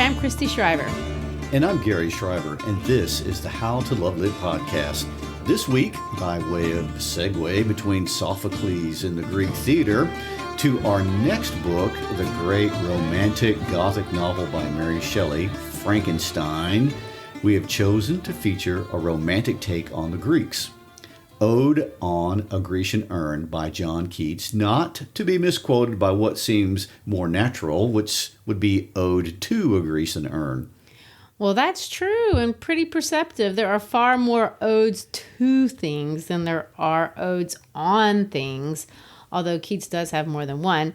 I'm Christy Shriver. And I'm Gary Shriver, and this is the How to Love Lit podcast. This week, by way of segue between Sophocles and the Greek theater, to our next book, the great romantic Gothic novel by Mary Shelley, Frankenstein, we have chosen to feature a romantic take on the Greeks. Ode on a Grecian Urn by John Keats, not to be misquoted by what seems more natural, which would be Ode to a Grecian Urn. Well, that's true and pretty perceptive. There are far more odes to things than there are odes on things, although Keats does have more than one.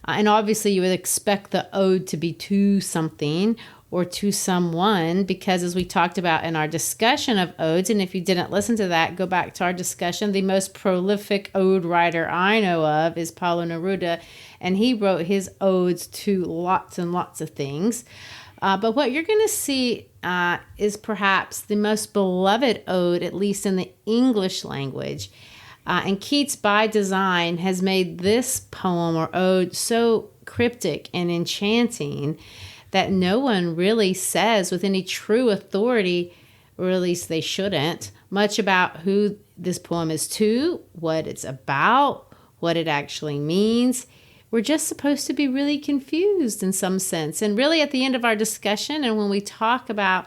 And obviously you would expect the ode to be to something or to someone, because as we talked about in our discussion of odes, and if you didn't listen to that, go back to our discussion, the most prolific ode writer I know of is Paulo Neruda, and he wrote his odes to lots and lots of things. But what you're going to see is perhaps the most beloved ode, at least in the English language. And Keats, by design, has made this poem or ode so cryptic and enchanting that no one really says with any true authority, or at least they shouldn't, much about who this poem is to, what it's about, what it actually means. We're just supposed to be really confused in some sense. And really at the end of our discussion, and when we talk about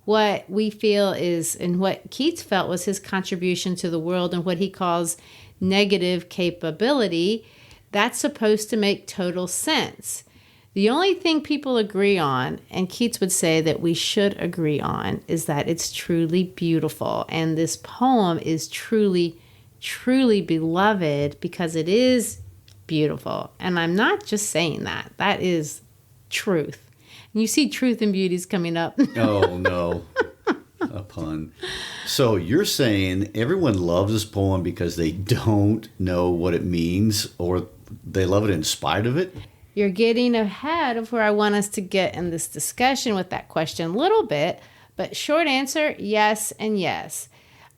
what we feel is, and what Keats felt was his contribution to the world and what he calls negative capability, that's supposed to make total sense. The only thing people agree on, and Keats would say that we should agree on, is that it's truly beautiful. And this poem is truly, truly beloved because it is beautiful. And I'm not just saying that. That is truth. And you see truth and beauties coming up. Oh, no. A pun. So you're saying everyone loves this poem because they don't know what it means, or they love it in spite of it? You're getting ahead of where I want us to get in this discussion with that question a little bit, but short answer, yes and yes.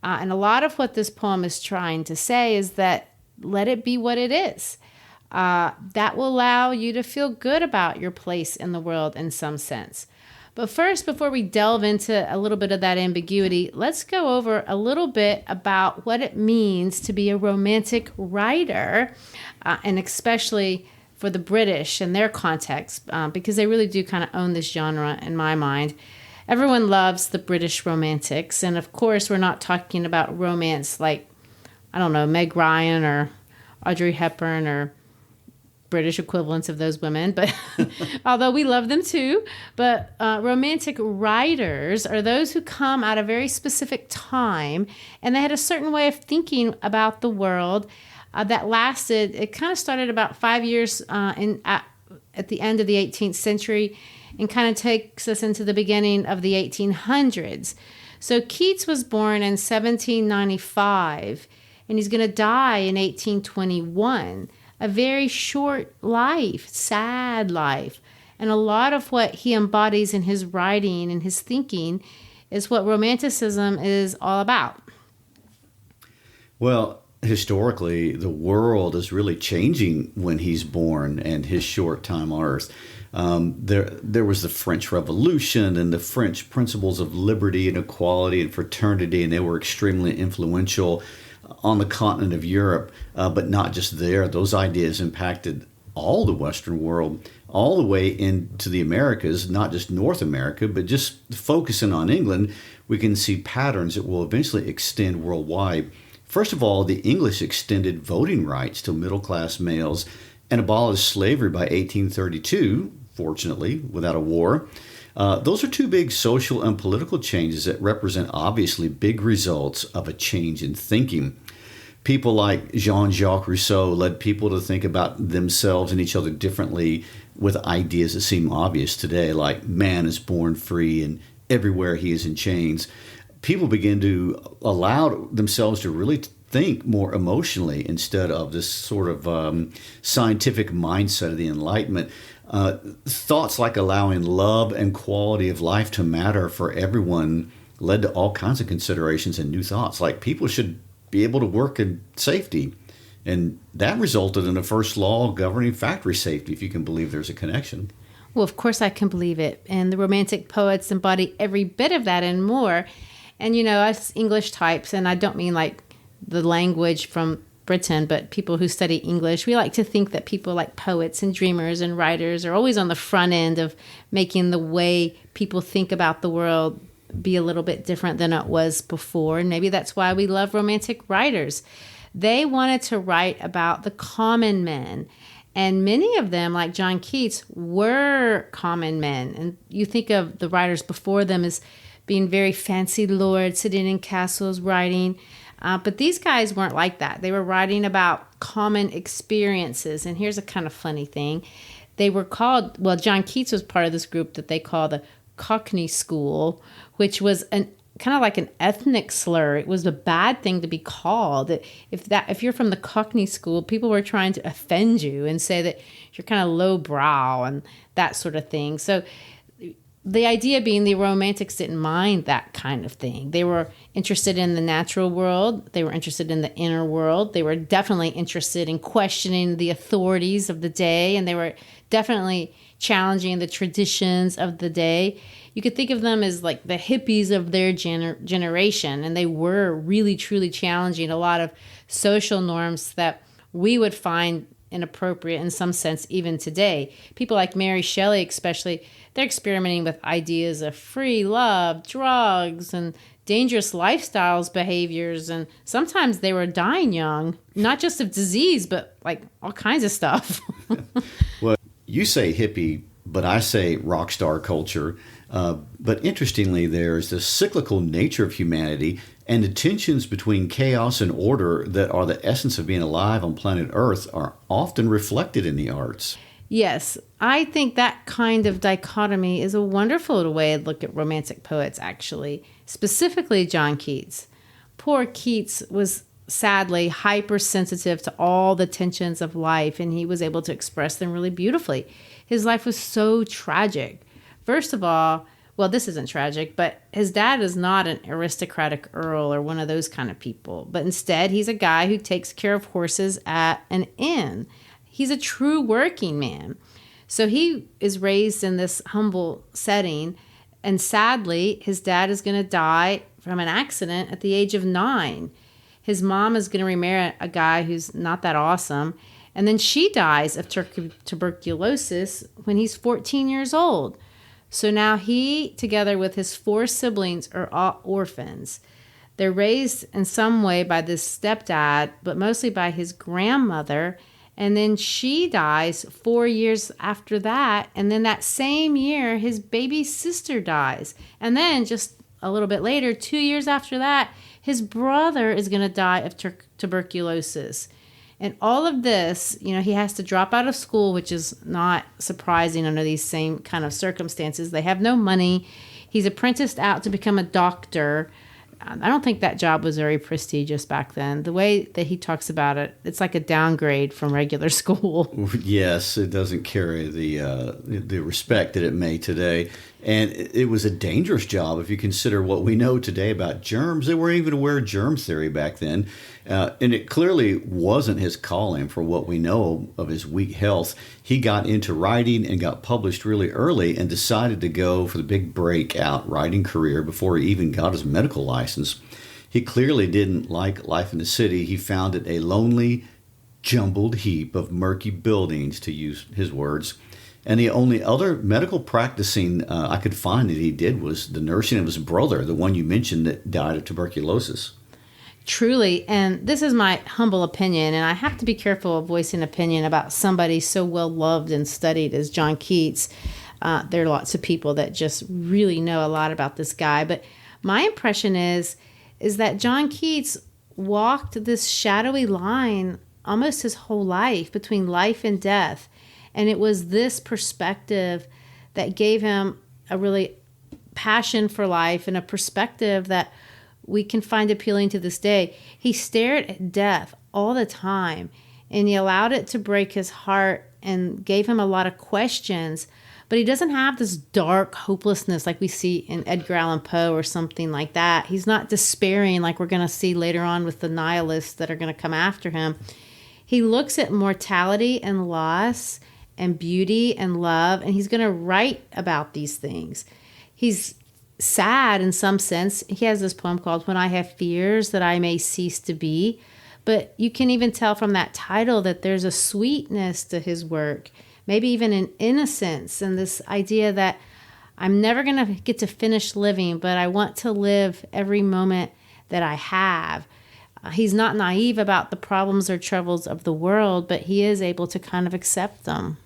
And a lot of what this poem is trying to say is that let it be what it is. That will allow you to feel good about your place in the world in some sense. But first, before we delve into a little bit of that ambiguity, let's go over a little bit about what it means to be a romantic writer, and especially for the British and their context, because they really do kind of own this genre in my mind. Everyone loves the British romantics. And of course, we're not talking about romance like, I don't know, Meg Ryan or Audrey Hepburn or British equivalents of those women, but although we love them too. But romantic writers are those who come at a very specific time, and they had a certain way of thinking about the world that lasted. It kind of started about 5 years at the end of the 18th century and kind of takes us into the beginning of the 1800s. So Keats was born in 1795, and he's going to die in 1821. A very short life, sad life. And a lot of what he embodies in his writing and his thinking is what Romanticism is all about. Well, historically, the world is really changing when he's born and his short time on Earth. There was the French Revolution and the French principles of liberty and equality and fraternity, and they were extremely influential on the continent of Europe, but not just there. Those ideas impacted all the Western world, all the way into the Americas, not just North America, but just focusing on England, we can see patterns that will eventually extend worldwide. First of all, the English extended voting rights to middle-class males and abolished slavery by 1832, fortunately, without a war. Those are two big social and political changes that represent obviously big results of a change in thinking. People like Jean-Jacques Rousseau led people to think about themselves and each other differently with ideas that seem obvious today, like man is born free and everywhere he is in chains. People begin to allow themselves to really think more emotionally instead of this sort of scientific mindset of the Enlightenment. Thoughts like allowing love and quality of life to matter for everyone led to all kinds of considerations and new thoughts, like people should be able to work in safety. And that resulted in the first law governing factory safety, if you can believe there's a connection. Well, of course I can believe it. And the Romantic poets embody every bit of that and more. And, us English types, and I don't mean like the language from Britain, but people who study English, we like to think that people like poets and dreamers and writers are always on the front end of making the way people think about the world be a little bit different than it was before. And maybe that's why we love Romantic writers. They wanted to write about the common men. And many of them, like John Keats, were common men. And you think of the writers before them as being very fancy lords, sitting in castles, writing. But these guys weren't like that. They were writing about common experiences. And here's a kind of funny thing. They were called, well, John Keats was part of this group that they call the Cockney School, which was kind of like an ethnic slur. It was a bad thing to be called. If you're from the Cockney School, people were trying to offend you and say that you're kind of lowbrow and that sort of thing. So the idea being the Romantics didn't mind that kind of thing. They were interested in the natural world. They were interested in the inner world. They were definitely interested in questioning the authorities of the day, and they were definitely challenging the traditions of the day. You could think of them as like the hippies of their generation, and they were really, truly challenging a lot of social norms that we would find inappropriate in some sense even today. People like Mary Shelley especially, they're experimenting with ideas of free love, drugs, and dangerous lifestyles, behaviors, and sometimes they were dying young, not just of disease, but like all kinds of stuff. Well, you say hippie, but I say rock star culture. But interestingly, there's the cyclical nature of humanity and the tensions between chaos and order that are the essence of being alive on planet Earth are often reflected in the arts. Yes, I think that kind of dichotomy is a wonderful way to look at Romantic poets, actually, specifically John Keats. Poor Keats was sadly hypersensitive to all the tensions of life, and he was able to express them really beautifully. His life was so tragic. First of all, well, this isn't tragic, but his dad is not an aristocratic earl or one of those kind of people, but instead he's a guy who takes care of horses at an inn. He's a true working man. So he is raised in this humble setting, and sadly, his dad is going to die from an accident at the age of 9. His mom is going to remarry a guy who's not that awesome, and then she dies of tuberculosis when he's 14 years old. So now he, together with his 4 siblings, are all orphans. They're raised in some way by this stepdad, but mostly by his grandmother. And then she dies 4 years after that. And then that same year, his baby sister dies. And then just a little bit later, 2 years after that, his brother is going to die of tuberculosis. And all of this, he has to drop out of school, which is not surprising under these same kind of circumstances. They have no money. He's apprenticed out to become a doctor. I don't think that job was very prestigious back then. The way that he talks about it, it's like a downgrade from regular school. Yes, it doesn't carry the respect that it may today. And it was a dangerous job if you consider what we know today about germs. They weren't even aware of germ theory back then. And it clearly wasn't his calling for what we know of his weak health. He got into writing and got published really early and decided to go for the big breakout writing career before he even got his medical license. He clearly didn't like life in the city. He found it a lonely, jumbled heap of murky buildings, to use his words. And the only other medical practicing I could find that he did was the nursing of his brother, the one you mentioned that died of tuberculosis. Truly, and this is my humble opinion, and I have to be careful of voicing opinion about somebody so well loved and studied as John Keats. There are lots of people that just really know a lot about this guy, but my impression is that John Keats walked this shadowy line almost his whole life between life and death. And it was this perspective that gave him a really passion for life and a perspective that we can find appealing to this day. He stared at death all the time, and he allowed it to break his heart and gave him a lot of questions. But he doesn't have this dark hopelessness like we see in Edgar Allan Poe or something like that. He's not despairing like we're going to see later on with the nihilists that are going to come after him. He looks at mortality and loss and beauty and love, and he's going to write about these things. He's sad in some sense. He has this poem called When I Have Fears That I May Cease to Be. But you can even tell from that title that there's a sweetness to his work, maybe even an innocence, and this idea that I'm never going to get to finish living, but I want to live every moment that I have. He's not naive about the problems or troubles of the world, but he is able to kind of accept them.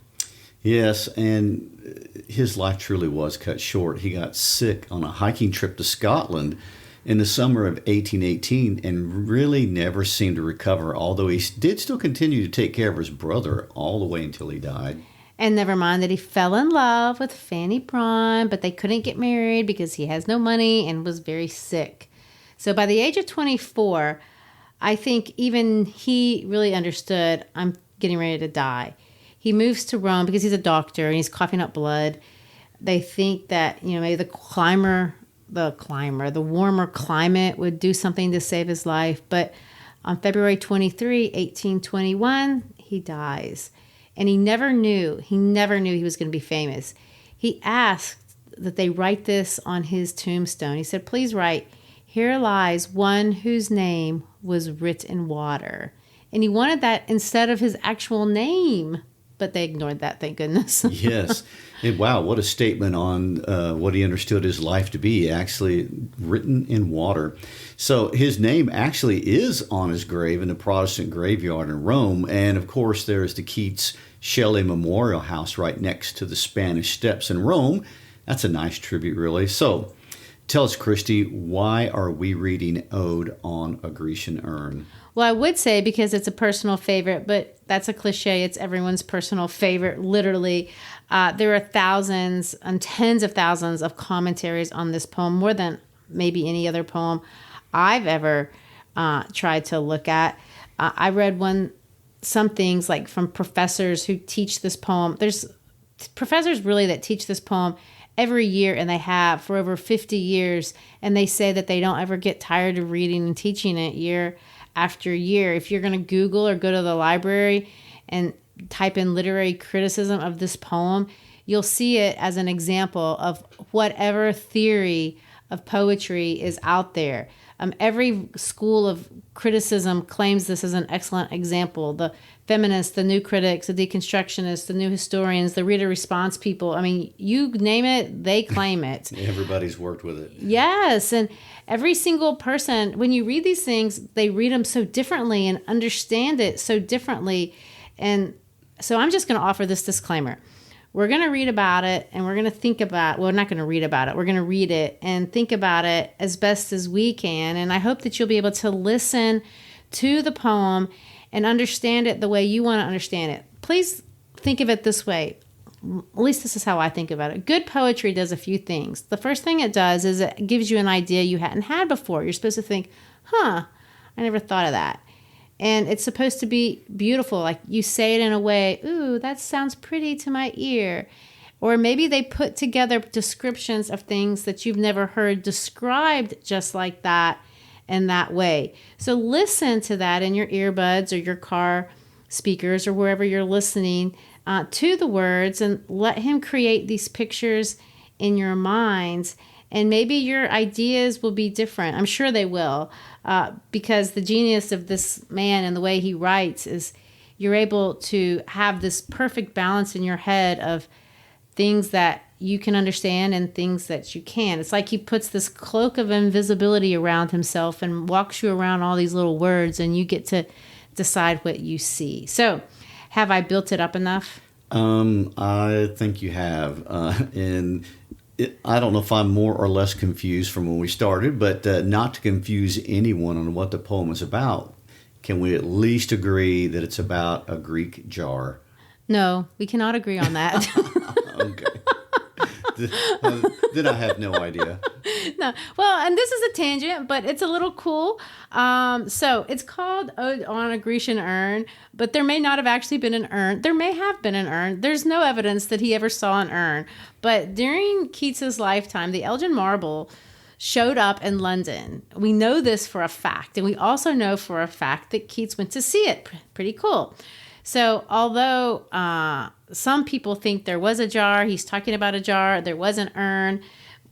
Yes, and his life truly was cut short. He got sick on a hiking trip to Scotland in the summer of 1818 and really never seemed to recover, although he did still continue to take care of his brother all the way until he died. And never mind that he fell in love with Fanny Brawne, but they couldn't get married because he has no money and was very sick. So by the age of 24, I think even he really understood, I'm getting ready to die. He moves to Rome because he's a doctor and he's coughing up blood. They think that, maybe the warmer climate would do something to save his life. But on February 23, 1821, he dies. And he never knew he was going to be famous. He asked that they write this on his tombstone. He said, please write, here lies one whose name was writ in water. And he wanted that instead of his actual name. But they ignored that, thank goodness. Yes. And wow, what a statement on what he understood his life to be, actually written in water. So his name actually is on his grave in the Protestant graveyard in Rome. And of course, there's the Keats Shelley Memorial House right next to the Spanish Steps in Rome. That's a nice tribute, really. So tell us, Christy, why are we reading Ode on a Grecian Urn? Well, I would say because it's a personal favorite, but that's a cliche. It's everyone's personal favorite, literally. There are thousands and tens of thousands of commentaries on this poem, more than maybe any other poem I've ever tried to look at. I read some things like from professors who teach this poem. There's professors really that teach this poem every year, and they have for over 50 years, and they say that they don't ever get tired of reading and teaching it year after year. If you're going to Google or go to the library and type in literary criticism of this poem, you'll see it as an example of whatever theory of poetry is out there. Every school of criticism claims this as an excellent example. The feminists, the new critics, the deconstructionists, the new historians, the reader response people. I mean, you name it, they claim it. Everybody's worked with it. Yes, and every single person, when you read these things, they read them so differently and understand it so differently. And so I'm just going to offer this disclaimer. We're going to read about it and we're going to think about, well, we're not going to read about it. We're going to read it and think about it as best as we can. And I hope that you'll be able to listen to the poem and understand it the way you want to understand it. Please think of it this way. At least this is how I think about it. Good poetry does a few things. The first thing it does is it gives you an idea you hadn't had before. You're supposed to think, I never thought of that. And it's supposed to be beautiful. Like you say it in a way, ooh, that sounds pretty to my ear. Or maybe they put together descriptions of things that you've never heard described just like that in that way. So listen to that in your earbuds or your car speakers or wherever you're listening to the words, and let him create these pictures in your minds. And maybe your ideas will be different. I'm sure they will, because the genius of this man and the way he writes is you're able to have this perfect balance in your head of things that you can understand and things that you can't. It's like he puts this cloak of invisibility around himself and walks you around all these little words, and you get to decide what you see. So, have I built it up enough? I think you have. I don't know if I'm more or less confused from when we started, but not to confuse anyone on what the poem is about, can we at least agree that it's about a Greek jar? No, we cannot agree on that. Okay. Then I have no idea. No. Well, and this is a tangent, but it's a little cool. So it's called Ode on a Grecian Urn, but there may not have actually been an urn. There may have been an urn. There's no evidence that he ever saw an urn. But during Keats's lifetime, the Elgin marble showed up in London. We know this for a fact. And we also know for a fact that Keats went to see it. Pretty cool. So although some people think there was a jar. He's talking about a jar. There was an urn.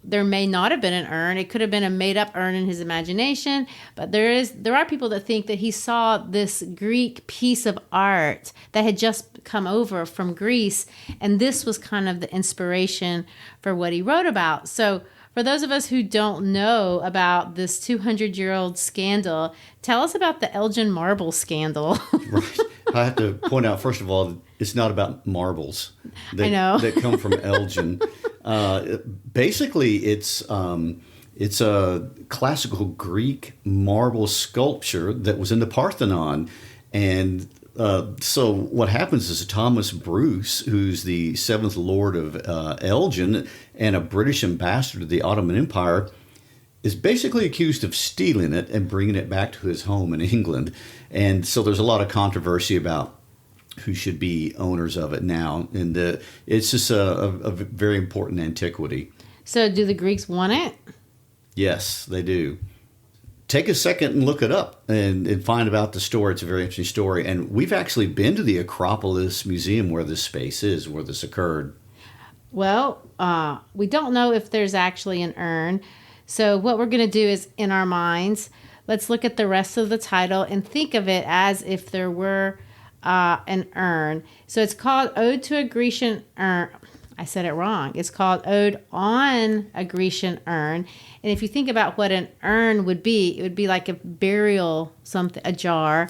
There may not have been an urn. It could have been a made-up urn in his imagination. But there are people that think that he saw this Greek piece of art that had just come over from Greece, and this was kind of the inspiration for what he wrote about. So for those of us who don't know about this 200-year-old scandal, tell us about the Elgin marble scandal. Right. I have to point out, first of all, it's not about marbles I know. that come from Elgin. Basically, it's a classical Greek marble sculpture that was in the Parthenon. And so what happens is Thomas Bruce, who's the seventh Lord of Elgin and a British ambassador to the Ottoman Empire, is basically accused of stealing it and bringing it back to his home in England. And so there's a lot of controversy about who should be owners of it now. And it's just a very important antiquity. So do the Greeks want it? Yes, they do. Take a second and look it up and find about the story. It's a very interesting story. And we've actually been to the Acropolis Museum where this space is, where this occurred. Well, we don't know if there's actually an urn. So what we're going to do is, in our minds, let's look at the rest of the title and think of it as if there were an urn. So it's called Ode to a Grecian Urn. I said it wrong. It's called Ode on a Grecian Urn. And if you think about what an urn would be, it would be like a burial, something, a jar,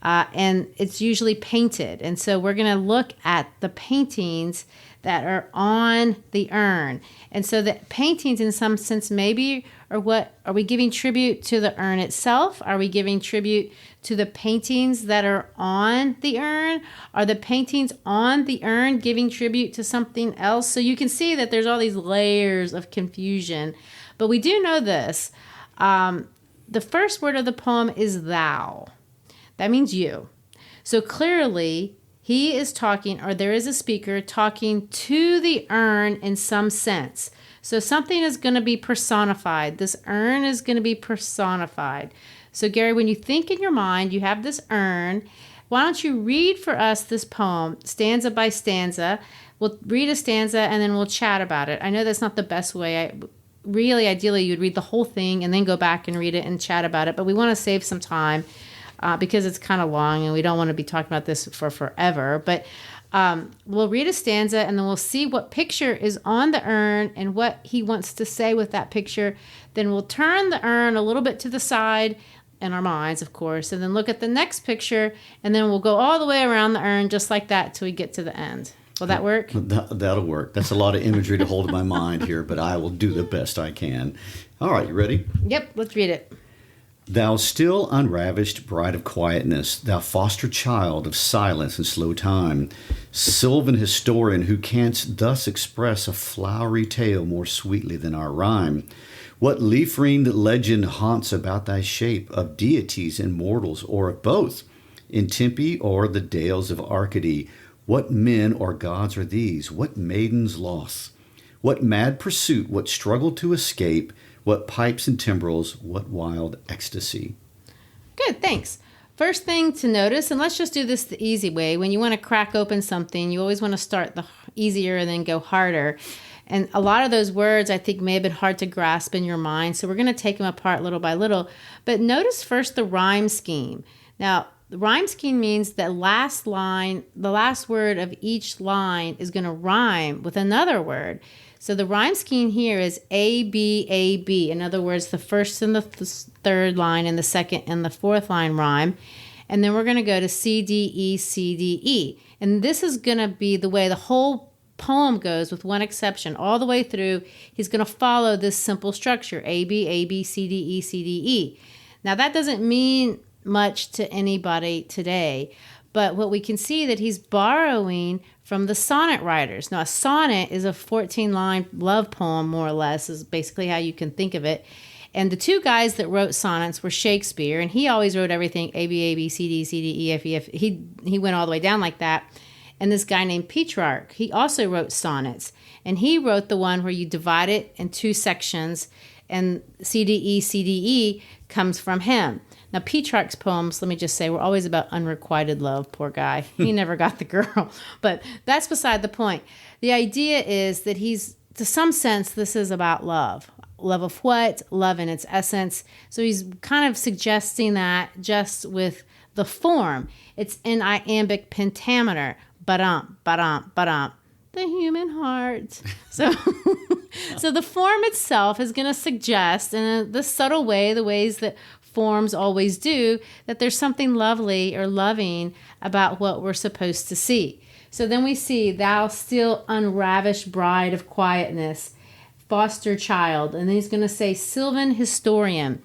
and it's usually painted. And so we're going to look at the paintings that are on the urn. And so the paintings, in some sense, maybe are we giving tribute to the urn itself? Are we giving tribute to the paintings that are on the urn? Are the paintings on the urn giving tribute to something else? So you can see that there's all these layers of confusion. But we do know this. The first word of the poem is thou. That means you. So clearly, he is talking, or there is a speaker talking to the urn in some sense. So something is going to be personified. This urn is going to be personified. So Gary, when you think in your mind, you have this urn. Why don't you read for us this poem, stanza by stanza? We'll read a stanza and then we'll chat about it. I know that's not the best way. Really, ideally, you'd read the whole thing and then go back and read it and chat about it. But we want to save some time. Because it's kind of long and we don't want to be talking about this for forever. But we'll read a stanza and then we'll see what picture is on the urn and what he wants to say with that picture. Then we'll turn the urn a little bit to the side in our minds, of course, and then look at the next picture, and then we'll go all the way around the urn just like that till we get to the end. Will that work? That'll work. That's a lot of imagery to hold in my mind here, but I will do the best I can. All right, you ready? Yep, let's read it. Thou still unravished bride of quietness, thou foster child of silence and slow time, sylvan historian who canst thus express a flowery tale more sweetly than our rhyme, what leaf-ringed legend haunts about thy shape of deities and mortals, or of both, in Tempe or the dales of Arcady? What men or gods are these? What maidens lost? What mad pursuit? What struggle to escape? What pipes and timbrels, what wild ecstasy. Good, thanks. First thing to notice, and let's just do this the easy way. When you want to crack open something, you always want to start the easier and then go harder. And a lot of those words, I think, may have been hard to grasp in your mind. So we're going to take them apart little by little. But notice first the rhyme scheme. Now, the rhyme scheme means that last line, the last word of each line is going to rhyme with another word. So the rhyme scheme here is A, B, A, B. In other words, the first and the third line and the second and the fourth line rhyme. And then we're going to go to C, D, E, C, D, E. And this is going to be the way the whole poem goes, with one exception. All the way through, he's going to follow this simple structure, A, B, C, D, E, C, D, E. Now, that doesn't mean much to anybody today, but what we can see that he's borrowing from the sonnet writers. Now, a sonnet is a 14-line love poem, more or less, is basically how you can think of it. And the two guys that wrote sonnets were Shakespeare, and he always wrote everything A, B, C, D, C, D, E, F, E, F. He went all the way down like that. And this guy named Petrarch, he also wrote sonnets. And he wrote the one where you divide it in two sections, and C, D, E, C, D, E comes from him. Now, Petrarch's poems, let me just say, were always about unrequited love. Poor guy. He never got the girl. But that's beside the point. The idea is that to some sense, this is about love. Love of what? Love in its essence. So he's kind of suggesting that just with the form. It's in iambic pentameter. Ba-dum, ba-dum, ba-dum. The human heart. So so the form itself is going to suggest, in the subtle way, the ways that forms always do, that there's something lovely or loving about what we're supposed to see. So then we see, thou still unravished bride of quietness, foster child. And then he's going to say, sylvan historian.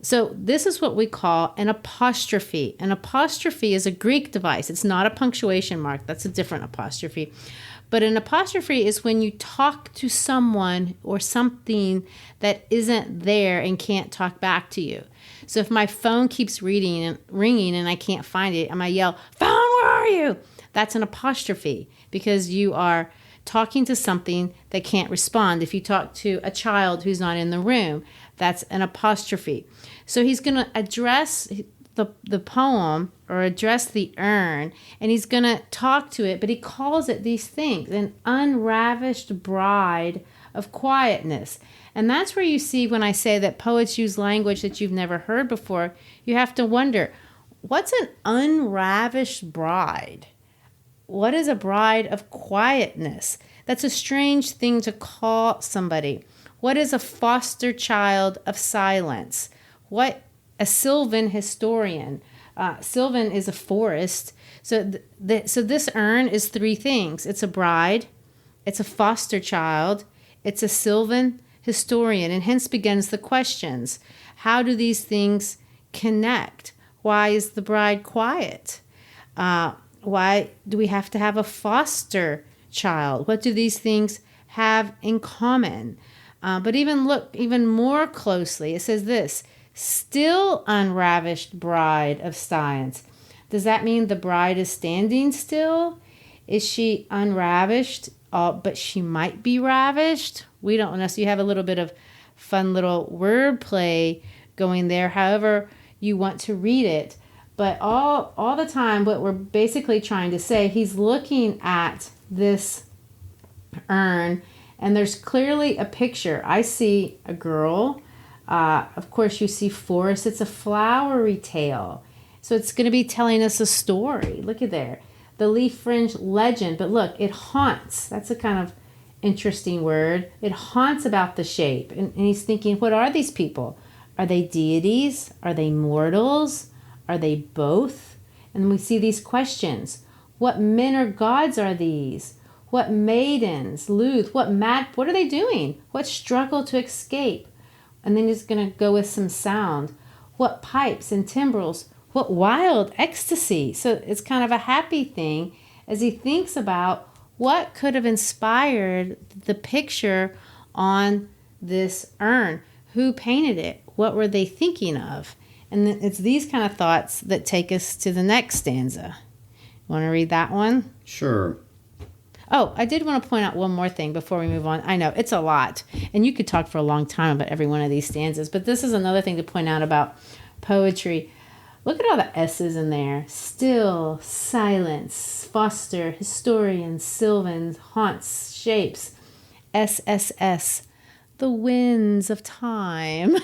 So this is what we call an apostrophe. An apostrophe is a Greek device. It's not a punctuation mark. That's a different apostrophe. But an apostrophe is when you talk to someone or something that isn't there and can't talk back to you. So if my phone keeps ringing and I can't find it, and I yell, phone, where are you? That's an apostrophe, because you are talking to something that can't respond. If you talk to a child who's not in the room, that's an apostrophe. So he's going to address the poem, or address the urn, and he's going to talk to it, but he calls it these things: an unravished bride of quietness. And that's where you see, when I say that poets use language that you've never heard before, you have to wonder, what's an unravished bride? What is a bride of quietness? That's a strange thing to call somebody. What is a foster child of silence? What a sylvan historian? Sylvan is a forest. So this urn is three things. It's a bride, it's a foster child, it's a sylvan historian, and hence begins the questions. How do these things connect? Why is the bride quiet? Why do we have to have a foster child? What do these things have in common? But even more closely, it says this: still unravished bride of science. Does that mean the bride is standing still? Is she unravished, but she might be ravished? We don't know. So you have a little bit of fun little wordplay going there, however you want to read it. But all the time, what we're basically trying to say, he's looking at this urn, and there's clearly a picture. I see a girl. Of course, you see forest. It's a flowery tale. So it's going to be telling us a story. Look at there. The leaf fringe legend. But look, it haunts. That's a kind of interesting word. It haunts about the shape. And he's thinking, what are these people? Are they deities? Are they mortals? Are they both? And we see these questions. What men or gods are these? What maidens, Luth, what are they doing? What struggle to escape? And then he's going to go with some sound. What pipes and timbrels? What wild ecstasy? So it's kind of a happy thing as he thinks about what could have inspired the picture on this urn. Who painted it? What were they thinking of? And it's these kind of thoughts that take us to the next stanza. Want to read that one? Sure. Oh, I did want to point out one more thing before we move on. I know, it's a lot, and you could talk for a long time about every one of these stanzas, but this is another thing to point out about poetry. Look at all the S's in there. Still, silence, foster, historian, sylvan, haunts, shapes. SSS, the winds of time.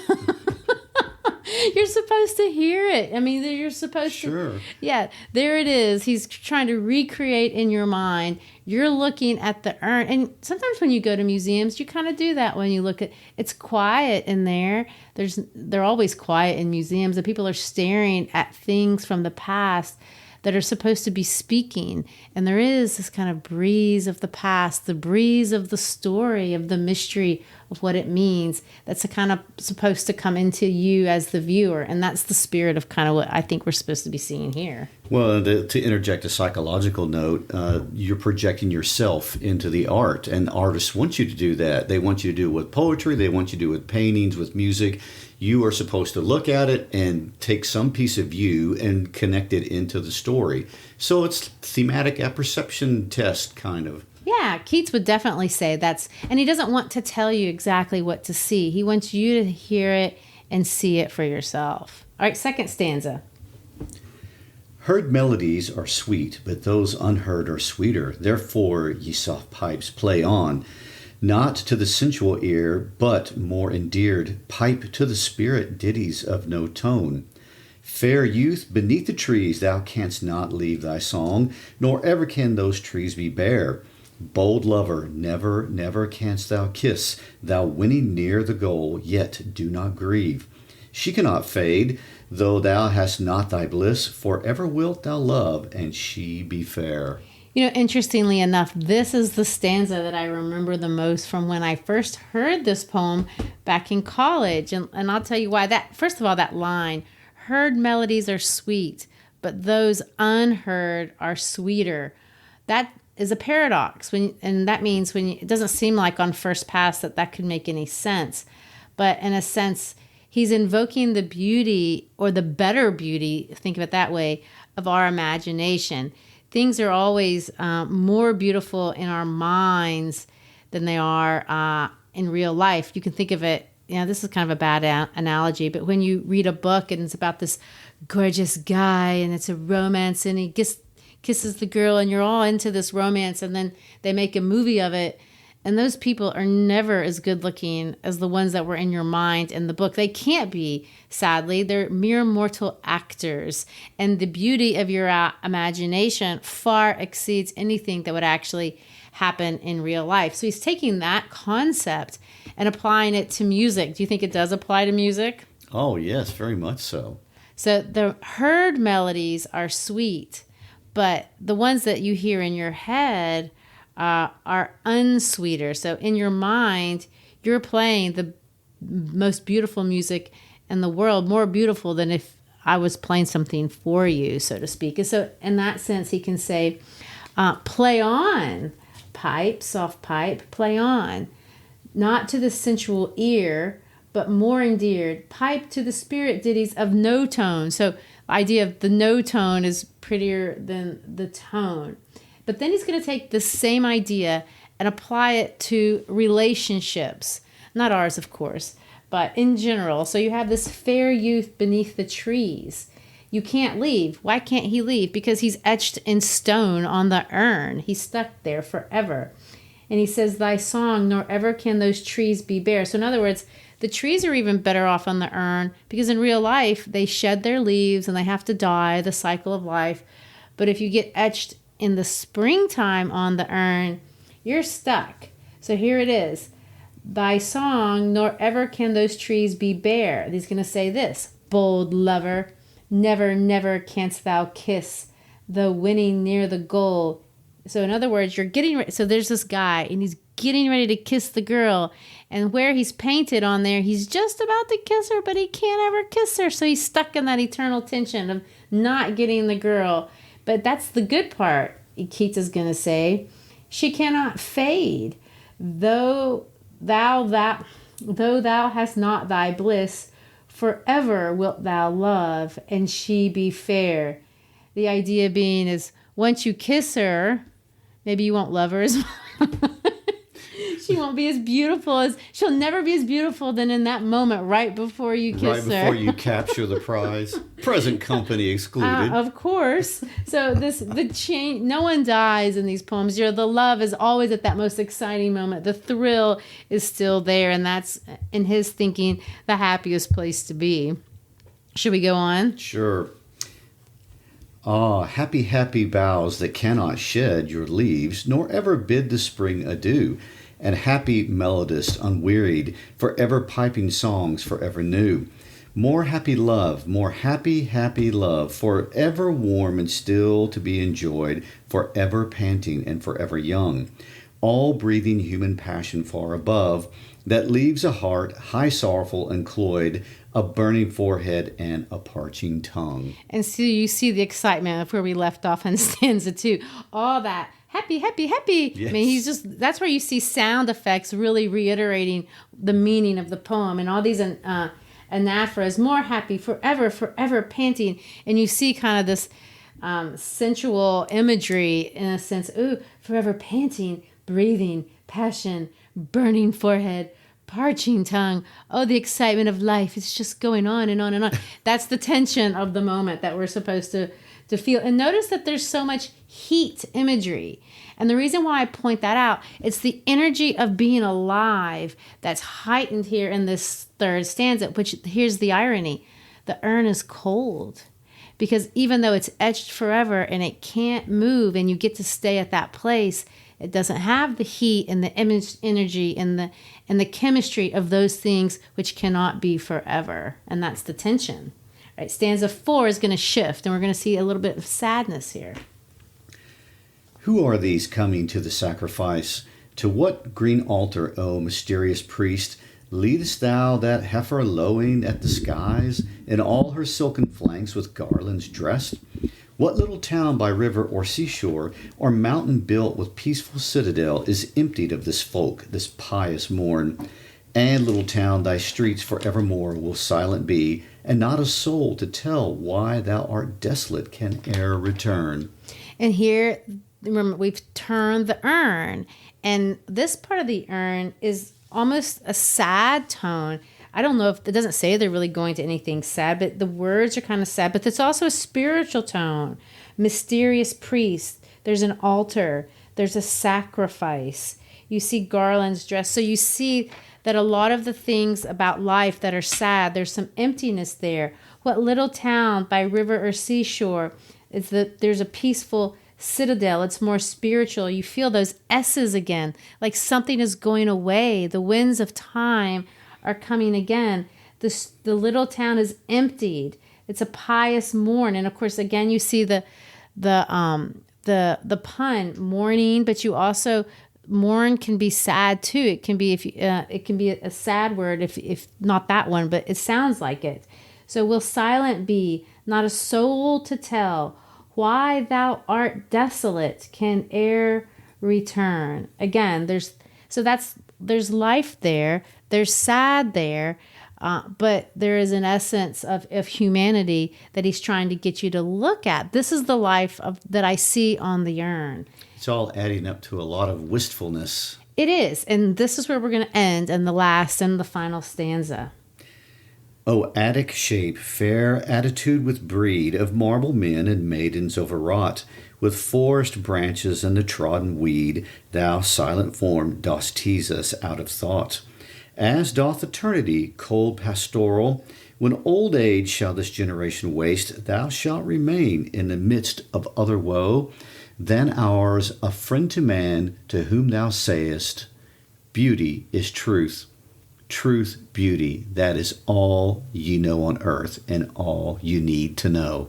You're supposed to hear it. I mean, you're supposed Sure. to. Yeah, there it is. He's trying to recreate in your mind. You're looking at the urn. And sometimes when you go to museums, you kind of do that when you look at, it's quiet in there. They're always quiet in museums, and people are staring at things from the past that are supposed to be speaking. And there is this kind of breeze of the past, the breeze of the story, of the mystery of what it means. That's kind of supposed to come into you as the viewer. And that's the spirit of kind of what I think we're supposed to be seeing here. Well, to interject a psychological note, you're projecting yourself into the art, and artists want you to do that. They want you to do it with poetry. They want you to do it with paintings, with music. You are supposed to look at it and take some piece of you and connect it into the story. So it's thematic apperception test, kind of. Yeah, Keats would definitely say that's, and he doesn't want to tell you exactly what to see. He wants you to hear it and see it for yourself. All right, second stanza. Heard melodies are sweet, but those unheard are sweeter. Therefore, ye soft pipes, play on, not to the sensual ear, but more endeared. Pipe to the spirit ditties of no tone. Fair youth, beneath the trees thou canst not leave thy song, nor ever can those trees be bare. Bold lover, never, never canst thou kiss, thou winning near the goal, yet do not grieve. She cannot fade, though thou hast not thy bliss, forever wilt thou love, and she be fair. You know, interestingly enough, this is the stanza that I remember the most from when I first heard this poem back in college. And I'll tell you why. That, first of all, that line, heard melodies are sweet, but those unheard are sweeter. That is a paradox. And that means it doesn't seem like on first pass that could make any sense. But in a sense, he's invoking the beauty, or the better beauty, think of it that way, of our imagination. Things are always more beautiful in our minds than they are in real life. You can think of it, this is kind of a bad analogy, but when you read a book and it's about this gorgeous guy and it's a romance and he kisses the girl and you're all into this romance, and then they make a movie of it, and those people are never as good looking as the ones that were in your mind in the book. They can't be, sadly. They're mere mortal actors. And the beauty of your imagination far exceeds anything that would actually happen in real life. So he's taking that concept and applying it to music. Do you think it does apply to music? Oh, yes, very much so. So the heard melodies are sweet, but the ones that you hear in your head are unsweeter. So in your mind, you're playing the most beautiful music in the world, more beautiful than if I was playing something for you, so to speak. And so in that sense, he can say, play on, pipe, soft pipe, play on, not to the sensual ear, but more endeared, pipe to the spirit ditties of no tone. So the idea of the no tone is prettier than the tone. But then he's going to take the same idea and apply it to relationships. Not ours, of course, but in general. So you have this fair youth beneath the trees. You can't leave. Why can't he leave? Because he's etched in stone on the urn. He's stuck there forever. And he says, thy song, nor ever can those trees be bare. So in other words, the trees are even better off on the urn, because in real life, they shed their leaves and they have to die, the cycle of life. But if you get etched in the springtime on the urn, you're stuck. So here it is. Thy song, nor ever can those trees be bare. He's going to say this, bold lover, never, never canst thou kiss, though winning near the goal. So in other words, you're getting ready. So there's this guy and he's getting ready to kiss the girl. And where he's painted on there, he's just about to kiss her, but he can't ever kiss her. So he's stuck in that eternal tension of not getting the girl. But that's the good part, Keats is going to say. She cannot fade, though thou hast not thy bliss, forever wilt thou love, and she be fair. The idea being is, once you kiss her, maybe you won't love her as much. She won't be as beautiful as, she'll never be as beautiful than in that moment right before you kiss her. Right before you capture the prize. Present company excluded. Of course. So no one dies in these poems. The love is always at that most exciting moment. The thrill is still there, and that's, in his thinking, the happiest place to be. Should we go on? Sure. Ah, happy, happy boughs that cannot shed your leaves, nor ever bid the spring adieu. And happy melodist, unwearied, forever piping songs forever new. More happy love, more happy, happy love, forever warm and still to be enjoyed, forever panting and forever young. All breathing human passion far above, that leaves a heart high sorrowful and cloyed, a burning forehead and a parching tongue. And so you see the excitement of where we left off in stanza 2. All that happy, happy, happy. Yes. I mean, that's where you see sound effects really reiterating the meaning of the poem, and all these anaphras, more happy, forever, forever panting. And you see kind of this sensual imagery in a sense. Ooh, forever panting, breathing, passion, burning forehead, parching tongue. Oh, the excitement of life. It's just going on and on and on. That's the tension of the moment that we're supposed to feel. And notice that there's so much heat imagery. And the reason why I point that out, it's the energy of being alive that's heightened here in this third stanza, which here's the irony. The urn is cold because even though it's etched forever and it can't move and you get to stay at that place, it doesn't have the heat and the energy and the chemistry of those things which cannot be forever. And that's the tension. Right? Stanza 4 is going to shift, and we're going to see a little bit of sadness here. Who are these coming to the sacrifice? To what green altar, O mysterious priest, leadest thou that heifer lowing at the skies, in all her silken flanks with garlands dressed? What little town by river or seashore, or mountain built with peaceful citadel, is emptied of this folk, this pious morn? And, little town, thy streets forevermore will silent be, and not a soul to tell why thou art desolate can e'er return. And here, remember, we've turned the urn, and this part of the urn is almost a sad tone. I don't know if it doesn't say they're really going to anything sad, but the words are kind of sad. But it's also a spiritual tone. Mysterious priest. There's an altar. There's a sacrifice. You see garlands dressed. So you see that a lot of the things about life that are sad, there's some emptiness there. What little town by river or seashore is that there's a peaceful citadel. It's more spiritual. You feel those S's again, like something is going away. The winds of time are coming again. The little town is emptied. It's a pious morn, and of course, again, you see the pun, mourning, but you also mourn can be sad too. It can be it can be a sad word if not that one, but it sounds like it. So will silent be, not a soul to tell why thou art desolate can e'er return. Again, there's life there. There's sad there, but there is an essence of humanity that he's trying to get you to look at. This is the life that I see on the urn. It's all adding up to a lot of wistfulness. It is, and this is where we're going to end in the last and the final stanza. O Attic shape, fair attitude with breed of marble men and maidens overwrought, with forest branches and the trodden weed, thou silent form dost tease us out of thought. As doth eternity, cold pastoral, when old age shall this generation waste, thou shalt remain in the midst of other woe than ours, a friend to man, to whom thou sayest, beauty is truth. Truth, beauty, that is all ye know on earth and all you need to know.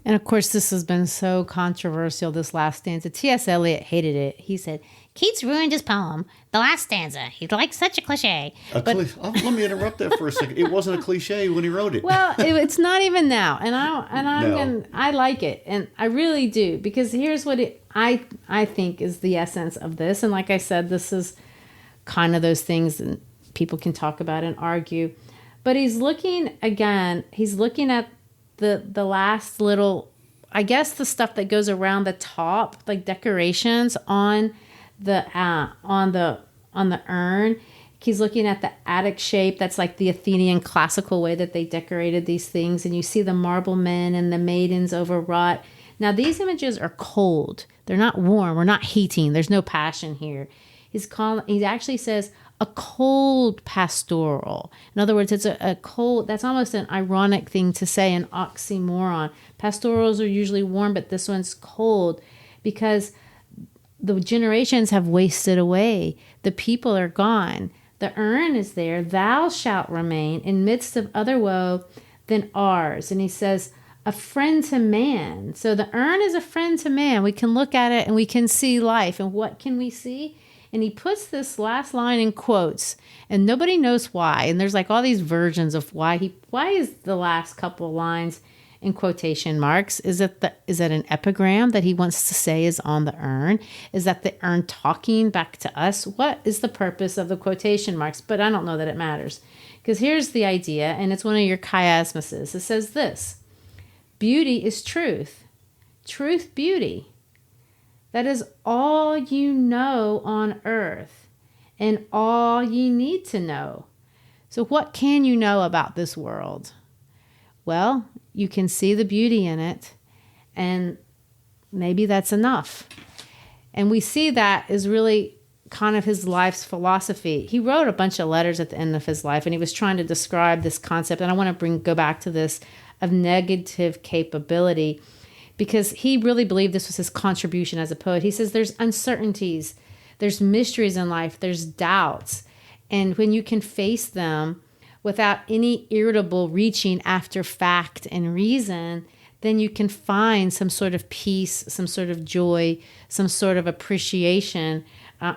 And of course, this has been so controversial, this last stanza. T.S. Eliot hated it. He said, Keats ruined his poem, the last stanza. He liked such a cliche. Let me interrupt that for a second. It wasn't a cliche when he wrote it. Well, it's not even now. I like it. And I really do. Because here's what I think is the essence of this. And like I said, this is kind of those things that people can talk about and argue. But he's looking at the last little, I guess, the stuff that goes around the top, like decorations on the urn. He's looking at the attic shape. That's like the Athenian classical way that they decorated these things. And you see the marble men and the maidens overwrought. Now, these images are cold. They're not warm. We're not heating. There's no passion here. He actually says a cold pastoral. In other words, it's a cold, that's almost an ironic thing to say, an oxymoron. Pastorals are usually warm, but this one's cold because the generations have wasted away. The people are gone. The urn is there. Thou shalt remain in midst of other woe than ours. And he says, a friend to man. So the urn is a friend to man. We can look at it and we can see life. And what can we see? And he puts this last line in quotes, and nobody knows why. And there's like all these versions of why is the last couple of lines in quotation marks? Is that an epigram that he wants to say is on the urn? Is that the urn talking back to us? What is the purpose of the quotation marks? But I don't know that it matters. Because here's the idea, and it's one of your chiasmuses. It says this: beauty is truth. Truth, beauty. That is all you know on earth and all ye need to know. So what can you know about this world? Well, you can see the beauty in it, and maybe that's enough. And we see that is really kind of his life's philosophy. He wrote a bunch of letters at the end of his life, and he was trying to describe this concept. And I want to go back to this of negative capability, because he really believed this was his contribution as a poet. He says there's uncertainties, there's mysteries in life, there's doubts. And when you can face them without any irritable reaching after fact and reason, then you can find some sort of peace, some sort of joy, some sort of appreciation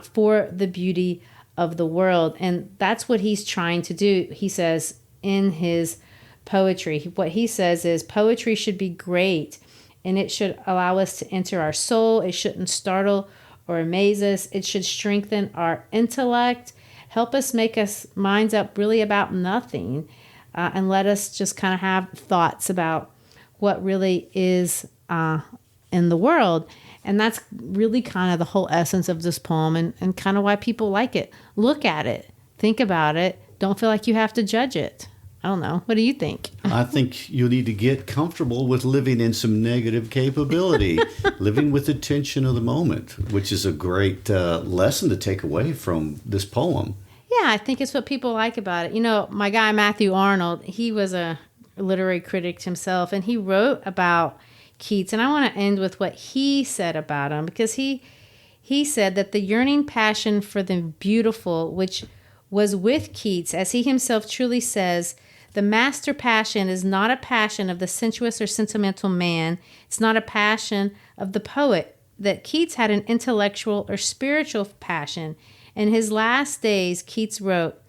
for the beauty of the world. And that's what he's trying to do, he says, in his poetry. What he says is poetry should be great, and it should allow us to enter our soul. It shouldn't startle or amaze us. It should strengthen our intellect, help us make us minds up really about nothing, and let us just kind of have thoughts about what really is in the world. And that's really kind of the whole essence of this poem, and kind of why people like it. Look at it. Think about it. Don't feel like you have to judge it. I don't know. What do you think? I think you need to get comfortable with living in some negative capability, living with the tension of the moment, which is a great lesson to take away from this poem. Yeah, I think it's what people like about it. You know, my guy Matthew Arnold, he was a literary critic himself, and he wrote about Keats. And I want to end with what he said about him, because he said that the yearning passion for the beautiful, which was with Keats, as he himself truly says, the master passion is not a passion of the sensuous or sentimental man. It's not a passion of the poet. That Keats had an intellectual or spiritual passion. In his last days, Keats wrote,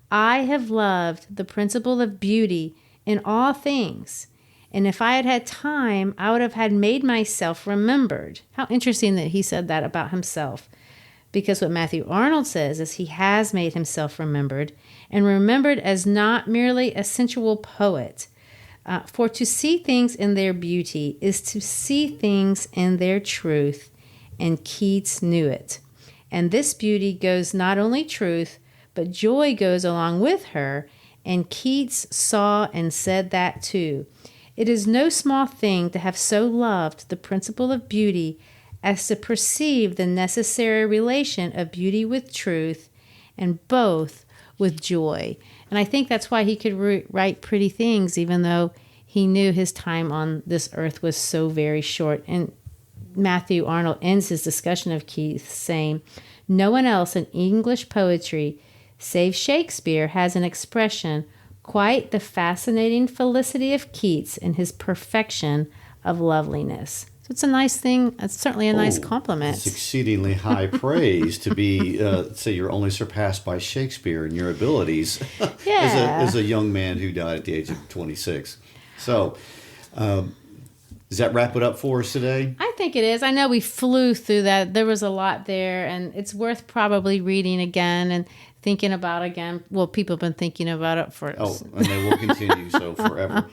I have loved the principle of beauty in all things. And if I had had time, I would have had made myself remembered. How interesting that he said that about himself. Because what Matthew Arnold says is he has made himself remembered, and remembered as not merely a sensual poet. For to see things in their beauty is to see things in their truth, and Keats knew it. And this beauty goes not only truth, but joy goes along with her, and Keats saw and said that too. It is no small thing to have so loved the principle of beauty as to perceive the necessary relation of beauty with truth, and both with joy. And I think that's why he could write pretty things, even though he knew his time on this earth was so very short. And Matthew Arnold ends his discussion of Keats saying, no one else in English poetry, save Shakespeare, has an expression quite the fascinating felicity of Keats in his perfection of loveliness. It's a nice thing. It's certainly a nice compliment. It's exceedingly high praise to be, say, you're only surpassed by Shakespeare in your abilities as a young man who died at the age of 26. So, does that wrap it up for us today? I think it is. I know we flew through that. There was a lot there, and it's worth probably reading again and thinking about again. Well, people have been thinking about it for... Oh, and they will continue so forever.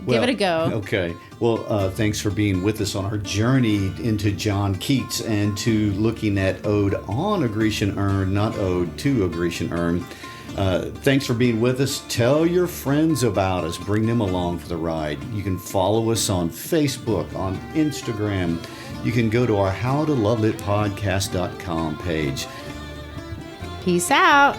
Give it a go. Okay. Well, thanks for being with us on our journey into John Keats and to looking at Ode on a Grecian Urn, not Ode to a Grecian Urn. Thanks for being with us. Tell your friends about us. Bring them along for the ride. You can follow us on Facebook, on Instagram. You can go to our howtolovelitpodcast.com page. Peace out.